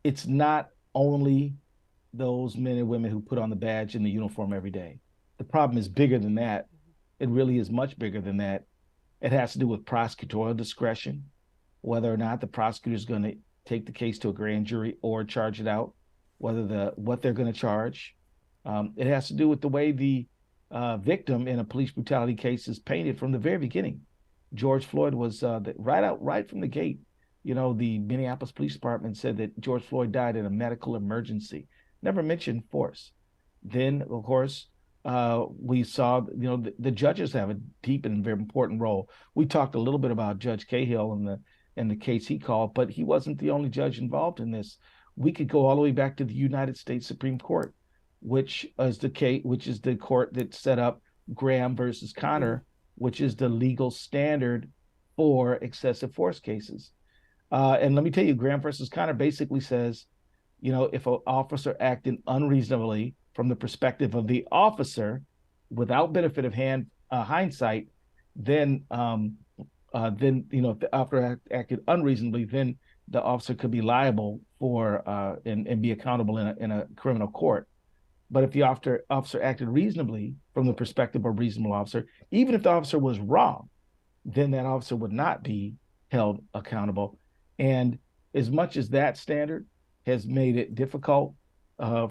it's not only those men and women who put on the badge and the uniform every day. The problem is bigger than that. It really is much bigger than that. It has to do with prosecutorial discretion, whether or not the prosecutor is going to take the case to a grand jury or charge it out, whether what they're going to charge. It has to do with the way the victim in a police brutality case is painted from the very beginning. George Floyd was right from the gate. You know, the Minneapolis Police Department said that George Floyd died in a medical emergency. Never mentioned force. Then, of course, we saw, the judges have a deep and very important role. We talked a little bit about Judge Cahill and the case he called, but he wasn't the only judge involved in this. We could go all the way back to the United States Supreme Court, which is the court that set up Graham versus Connor, which is the legal standard for excessive force cases. And let me tell you, Graham versus Connor basically says, if an officer acted unreasonably from the perspective of the officer without benefit of hindsight, then if the officer acted unreasonably, then the officer could be liable for and be accountable in a criminal court. But if the officer acted reasonably from the perspective of a reasonable officer, even if the officer was wrong, then that officer would not be held accountable. And as much as that standard has made it difficult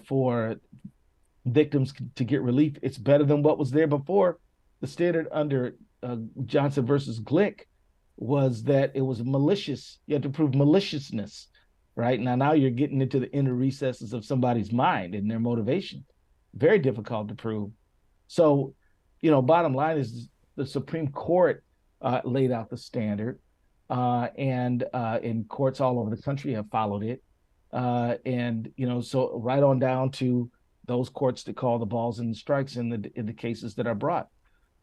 for victims to get relief, it's better than what was there before. The standard under Johnson versus Glick was that it was malicious. You had to prove maliciousness, right? Now you're getting into the inner recesses of somebody's mind and their motivation. Very difficult to prove. So, bottom line is the Supreme Court laid out the standard, and courts all over the country have followed it. So right on down to those courts that call the balls and the strikes in the cases that are brought.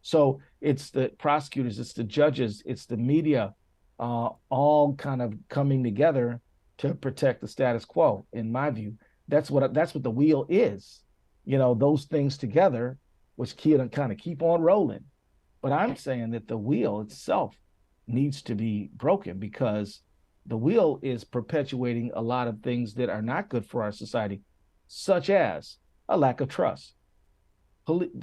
So it's the prosecutors, it's the judges, it's the media, all kind of coming together to protect the status quo. In my view, that's what the wheel is. Those things together, which can kind of keep on rolling. But I'm saying that the wheel itself needs to be broken, because the wheel is perpetuating a lot of things that are not good for our society, such as a lack of trust.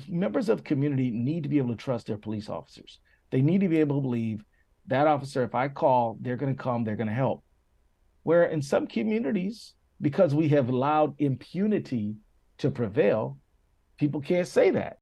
Members of the community need to be able to trust their police officers. They need to be able to believe that officer, if I call, they're going to come, they're going to help. Where in some communities, because we have allowed impunity to prevail, people can't say that.